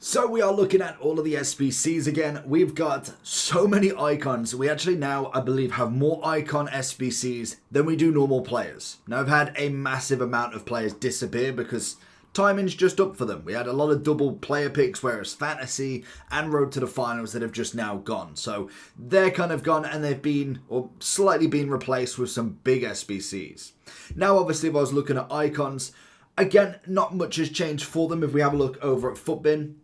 So we are looking at all of the SBCs again. We've got so many icons. We actually now, I believe, have more icon SBCs than we do normal players. Now, I've had a massive amount of players disappear because timing's just up for them. We had a lot of double player picks, whereas Fantasy and Road to the Finals that have just now gone. So they're kind of gone and they've been, or slightly been replaced with some big SBCs. Now, obviously, if I was looking at icons, again, not much has changed for them. If we have a look over at Footbin,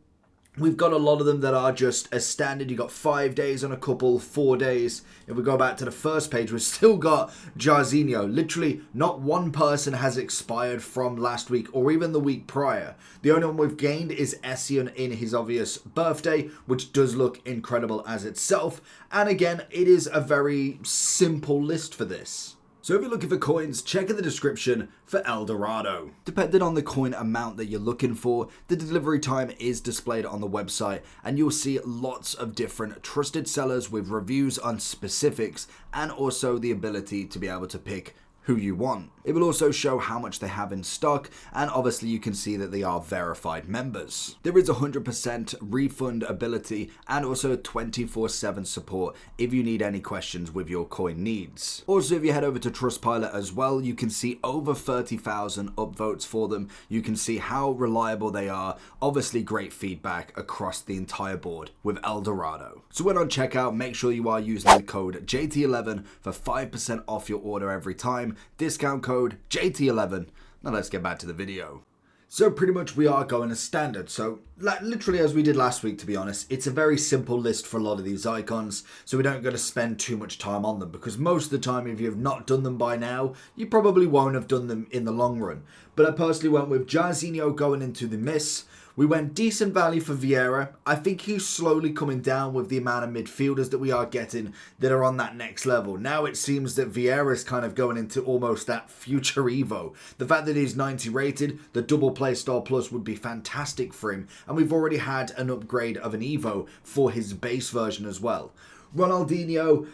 we've got a lot of them that are just as standard. You've got 5 days on a couple, 4 days. If we go back to the first page, we've still got Jarzinho. Literally, not one person has expired from last week or even the week prior. The only one we've gained is Essien in his obvious birthday, which does look incredible as itself. And again, it is a very simple list for this. So if you're looking for coins, check in the description for El Dorado. Depending on the coin amount that you're looking for, the delivery time is displayed on the website and you'll see lots of different trusted sellers with reviews on specifics and also the ability to be able to pick who you want. It will also show how much they have in stock, and obviously you can see that they are verified members. There is 100% refund ability and also 24/7 support if you need any questions with your coin needs. Also, if you head over to Trustpilot as well, you can see over 30,000 upvotes for them. You can see how reliable they are. Obviously great feedback across the entire board with El Dorado. So when on checkout, make sure you are using the code JT11 for 5% off your order every time. Discount code JT11. Now let's get back to the video. So pretty much we are going as standard. So literally as we did last week, to be honest, it's a very simple list for a lot of these icons. So we don't got to spend too much time on them because most of the time, if you have not done them by now, you probably won't have done them in the long run. But I personally went with Jarzinho going into the miss. We went decent value for Vieira. I think he's slowly coming down with the amount of midfielders that we are getting that are on that next level. Now it seems that Vieira is kind of going into almost that future Evo. The fact that he's 90 rated, the double play style plus would be fantastic for him. And we've already had an upgrade of an Evo for his base version as well. Ronaldinho,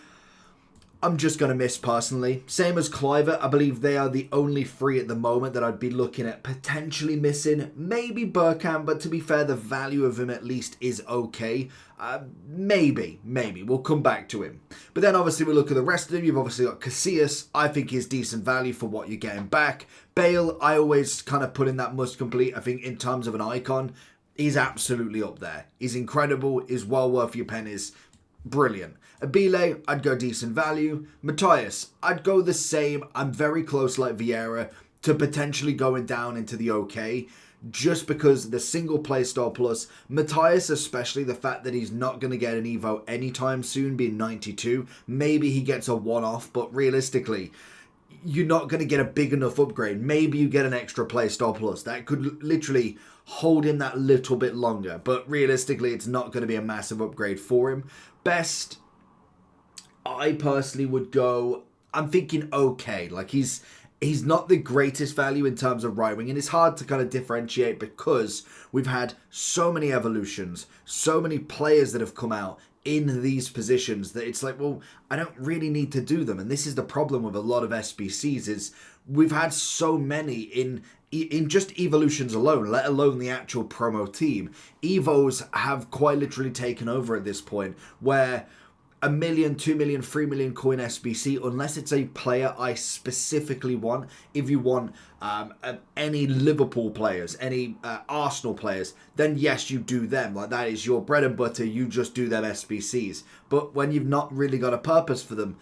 I'm just going to miss personally. Same as Kluivert, I believe they are the only three at the moment that I'd be looking at potentially missing. Maybe Bergkamp, but to be fair, the value of him at least is okay. Maybe. We'll come back to him. But then obviously we look at the rest of them. You've obviously got Casillas. I think he's decent value for what you're getting back. Bale, I always kind of put in that must complete. I think in terms of an icon, he's absolutely up there. He's incredible. He's well worth your pennies. Brilliant. Abile, I'd go decent value. Matthias, I'd go the same. I'm very close like Vieira to potentially going down into the okay. Just because the single play style plus, Matthias especially, the fact that he's not going to get an Evo anytime soon, being 92. Maybe he gets a one-off, but realistically, you're not going to get a big enough upgrade. Maybe you get an extra play style plus. That could literally hold him that little bit longer. But realistically, it's not going to be a massive upgrade for him. Best, I personally would go, I'm thinking okay. Like he's not the greatest value in terms of right wing, and it's hard to kind of differentiate because we've had so many evolutions, so many players that have come out in these positions that it's like, well, I don't really need to do them. And this is the problem with a lot of SBCs is we've had so many in just evolutions alone, let alone the actual promo team. Evos have quite literally taken over at this point where 1 million, 2 million, 3 million coin SBC, unless it's a player I specifically want. If you want any Liverpool players, any Arsenal players, then yes, you do them. Like that is your bread and butter. You just do them SBCs. But when you've not really got a purpose for them,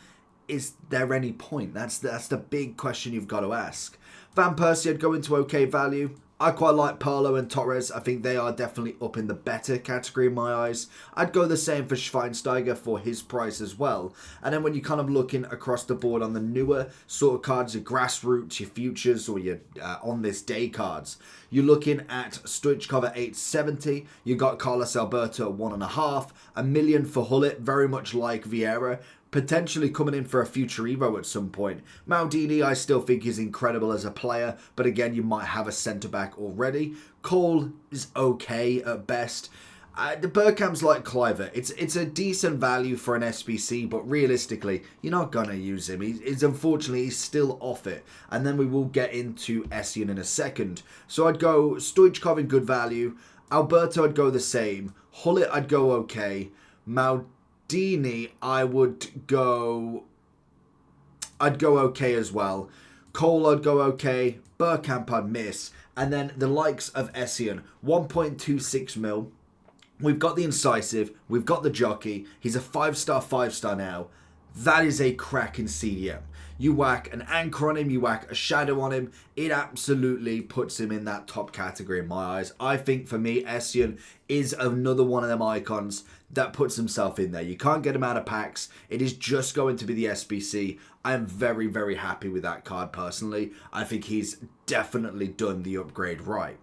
is there any point? That's the big question you've got to ask. Van Persie, I'd go into okay value. I quite like Pirlo and Torres. I think they are definitely up in the better category in my eyes. I'd go the same for Schweinsteiger for his price as well. And then when you're kind of looking across the board on the newer sort of cards, your grassroots, your futures, or your on this day cards, you're looking at Stoichkov at 870. You got Carlos Alberto at 1.5. 1 million for Hullet, very much like Vieira. Potentially coming in for a future Evo at some point. Maldini, I still think is incredible as a player, but again, you might have a centre-back already. Cole is okay at best. The Bergkamp's like Kluivert. It's a decent value for an SBC, but realistically, you're not going to use him. Unfortunately, he's still off it. And then we will get into Essien in a second. So I'd go Stoichkov in good value. Alberto, I'd go the same. Hullet, I'd go okay. Maldini, I'd go okay as well. Cole, I'd go okay. Bergkamp, I'd miss. And then the likes of Essien, 1.26 mil. We've got the incisive. We've got the jockey. He's a 5-star now. That is a cracking CDM. You whack an anchor on him, you whack a shadow on him, it absolutely puts him in that top category in my eyes. I think for me, Essien is another one of them icons that puts himself in there. You can't get him out of packs. It is just going to be the SBC. I am very, very happy with that card personally. I think he's definitely done the upgrade right.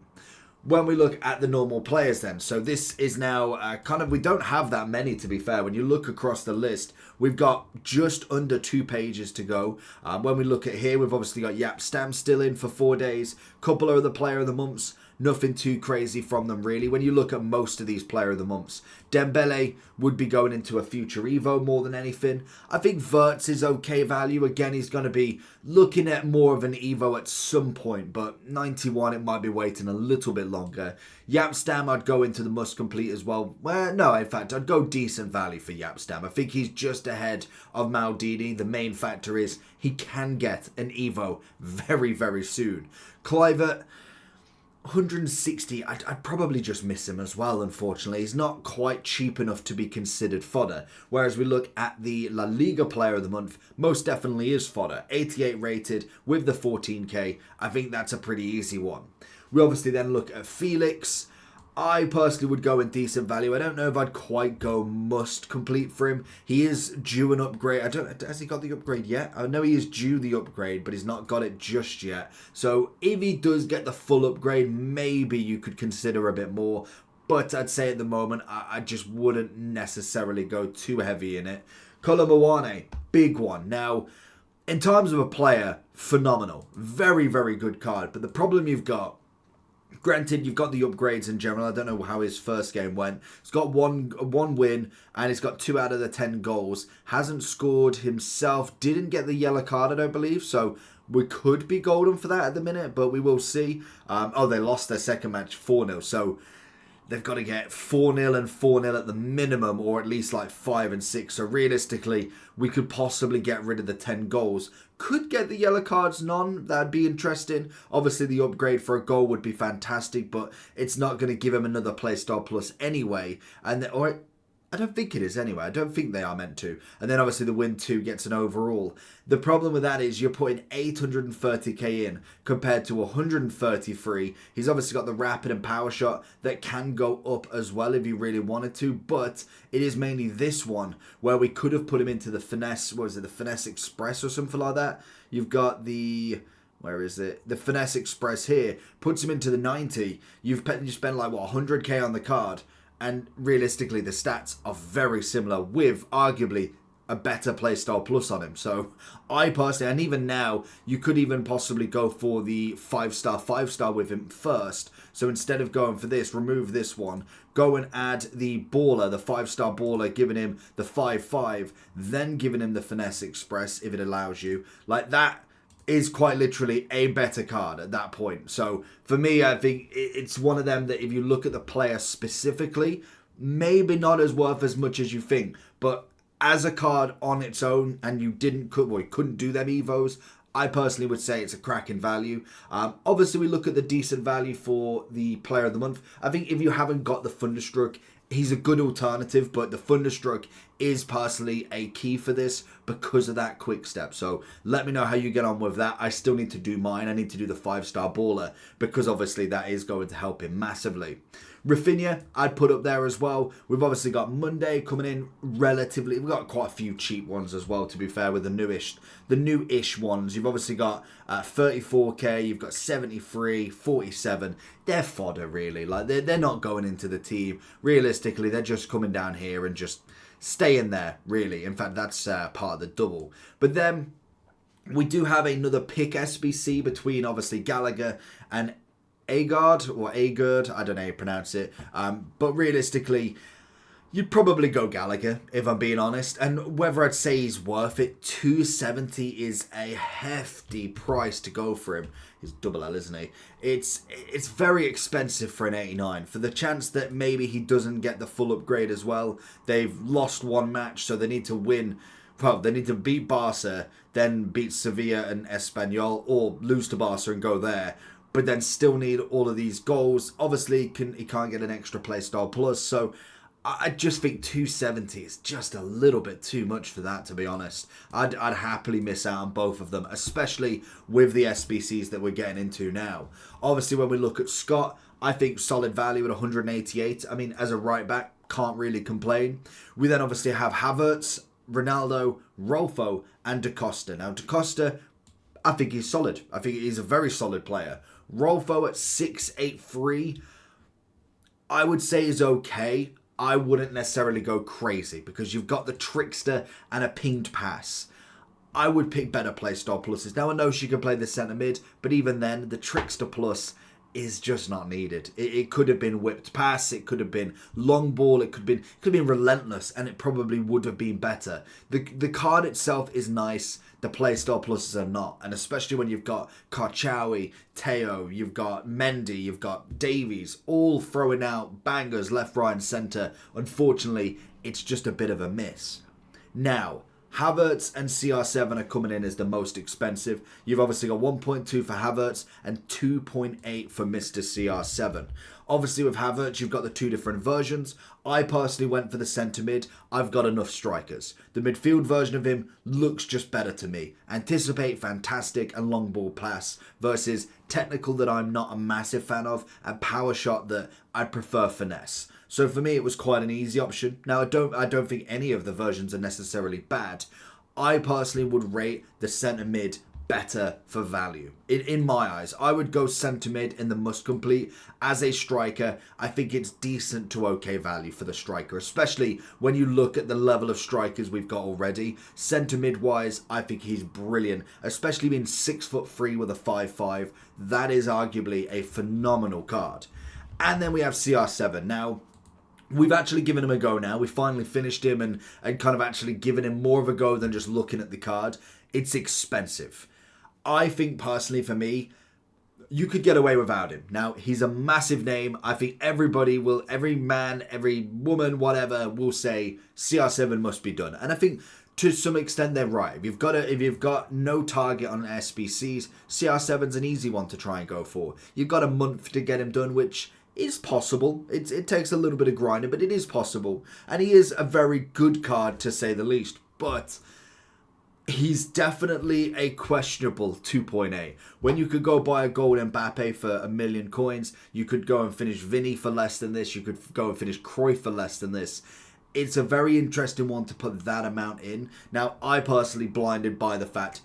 When we look at the normal players then, so this is now we don't have that many to be fair. When you look across the list, we've got just under 2 pages to go. When we look at here, we've obviously got Jaap Stam still in for 4 days. Couple of the player of the months. Nothing too crazy from them really. When you look at most of these player of the months, Dembele would be going into a future Evo more than anything. I think Wirtz is okay value. Again, he's going to be looking at more of an Evo at some point, but 91, it might be waiting a little bit longer. Jaap Stam, I'd go into the must complete as well. Well, no, in fact, I'd go decent value for Jaap Stam. I think he's just ahead of Maldini. The main factor is he can get an Evo very, very soon. Kluivert, 160, I'd probably just miss him as well, unfortunately. He's not quite cheap enough to be considered fodder. Whereas we look at the La Liga Player of the Month, most definitely is fodder. 88 rated with the 14k. I think that's a pretty easy one. We obviously then look at Felix. I personally would go in decent value. I don't know if I'd quite go must complete for him. He is due an upgrade. Has he got the upgrade yet? I know he is due the upgrade, but he's not got it just yet. So if he does get the full upgrade, maybe you could consider a bit more. But I'd say at the moment, I just wouldn't necessarily go too heavy in it. Kolomoane, big one. Now, in terms of a player, phenomenal. Very, very good card. But the problem you've got, granted, you've got the upgrades in general. I don't know how his first game went. He's got one win, and he's got 2 out of the 10 goals. Hasn't scored himself. Didn't get the yellow card, I don't believe. So we could be golden for that at the minute, but we will see. They lost their second match 4-0. So they've got to get 4-0 and 4-0 at the minimum, or at least like 5 and 6. So realistically, we could possibly get rid of the 10 goals. Could get the yellow cards none. That'd be interesting. Obviously, the upgrade for a goal would be fantastic, but it's not going to give him another playstyle plus anyway. Or I don't think it is anyway. I don't think they are meant to. And then obviously the win 2 gets an overall. The problem with that is you're putting 830k in compared to 133. He's obviously got the rapid and power shot that can go up as well if you really wanted to. But it is mainly this one where we could have put him into the finesse. What is it? The finesse express or something like that. You've got the... Where is it? The Finesse Express here puts him into the 90. You spend like, what, 100k on the card. And realistically, the stats are very similar with arguably a better playstyle plus on him. So I personally, and even now, you could even possibly go for the 5-star with him first. So instead of going for this, remove this one. Go and add the baller, the 5-star baller, giving him the 5-5. Then giving him the Finesse Express if it allows you. Like that is quite literally a better card at that point. So for me, I think it's one of them that if you look at the player specifically, maybe not as worth as much as you think, but as a card on its own, and you couldn't do them Evos, I personally would say it's a cracking value. Obviously, we look at the decent value for the player of the month. I think if you haven't got the Thunderstruck, he's a good alternative, but the Thunderstruck is personally a key for this because of that quick step. So let me know how you get on with that. I still need to do mine. I need to do the 5-star baller because obviously that is going to help him massively. Rafinha, I'd put up there as well. We've obviously got Monday coming in relatively. We've got quite a few cheap ones as well, to be fair, with the new-ish ones. You've obviously got 34k, you've got 73, 47. They're fodder, really. Like they're not going into the team. Realistically, they're just coming down here and just staying there, really. In fact, that's part of the double. But then we do have another pick SBC between, obviously, Gallagher and Agard, I don't know how you pronounce it. But realistically, You'd probably go Gallagher, if I'm being honest. And whether I'd say he's worth it, 270 is a hefty price to go for him. He's double L, isn't he? It's very expensive for an 89. For the chance that maybe he doesn't get the full upgrade as well. They've lost one match, so they need to win. Well, they need to beat Barca, then beat Sevilla and Espanyol, or lose to Barca and go there. But then still need all of these goals. Obviously, he can't get an extra playstyle plus, so I just think 270 is just a little bit too much for that, to be honest. I'd happily miss out on both of them, especially with the SBCs that we're getting into now. Obviously, when we look at Scott, I think solid value at 188. I mean, as a right back, can't really complain. We then obviously have Havertz, Ronaldo, Rolfo, and Da Costa. Now, Da Costa, I think he's solid. I think he's a very solid player. Rolfo at 683, I would say is okay. I wouldn't necessarily go crazy because you've got the trickster and a pinged pass. I would pick better playstyle pluses. Now I know she can play the centre mid, but even then, the trickster plus is just not needed. It could have been whipped pass, it could have been long ball, it could have been relentless, and it probably would have been better. The card itself is nice. The playstyle pluses are not, and especially when you've got Karchawi, Teo, you've got Mendy, you've got Davies, all throwing out bangers left, right, and centre. Unfortunately, it's just a bit of a miss. Now, Havertz and CR7 are coming in as the most expensive. You've obviously got 1.2 for Havertz and 2.8 for Mr. CR7. Obviously with Havertz, you've got the two different versions. I personally went for the centre mid. I've got enough strikers. The midfield version of him looks just better to me. Anticipate, fantastic, and long ball pass versus technical that I'm not a massive fan of, and power shot that I prefer finesse. So for me, it was quite an easy option. Now, I don't think any of the versions are necessarily bad. I personally would rate the centre mid better for value. In my eyes, I would go centre mid in the must complete. As a striker, I think it's decent to okay value for the striker, especially when you look at the level of strikers we've got already. Centre mid wise, I think he's brilliant, especially being 6'3" with a 5'5". That is arguably a phenomenal card. And then we have CR7. Now, we've actually given him a go now. We finally finished him and kind of actually given him more of a go than just looking at the card. It's expensive. I think personally for me, you could get away without him. Now, he's a massive name. I think everybody will, every man, every woman, whatever, will say CR7 must be done. And I think to some extent they're right. If you've got no target on SBCs, CR7's an easy one to try and go for. You've got a month to get him done, which is possible. It takes a little bit of grinding, but it is possible. And he is a very good card to say the least. But he's definitely a questionable 2.8. When you could go buy a gold Mbappe for 1 million coins, you could go and finish Vinny for less than this, you could go and finish Cruyff for less than this. It's a very interesting one to put that amount in. Now, I personally blinded by the fact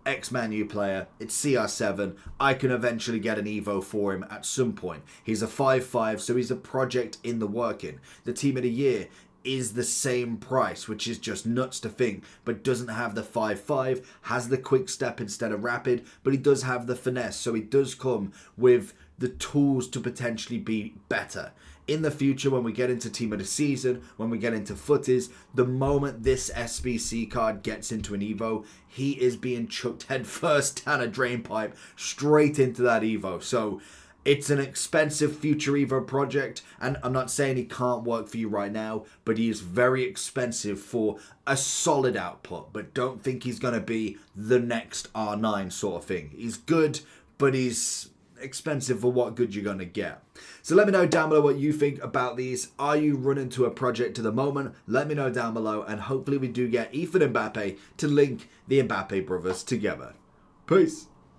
ex-Man U player, it's CR7. I can eventually get an Evo for him at some point. He's a 5'5", so he's a project in the working. The team of the year is the same price, which is just nuts to think, but doesn't have the 5'5", has the quick step instead of rapid, but he does have the finesse, so he does come with the tools to potentially be better. In the future, when we get into team of the season, when we get into footies, the moment this SBC card gets into an Evo, he is being chucked head first down a drain pipe straight into that Evo. So it's an expensive future Evo project, and I'm not saying he can't work for you right now, but he is very expensive for a solid output. But don't think he's going to be the next R9 sort of thing. He's good, but he's expensive for what good you're going to get. So let me know down below what you think about these. Are you running to a project at the moment? Let me know down below, and hopefully we do get Ethan and Mbappe to link the Mbappe brothers together. Peace.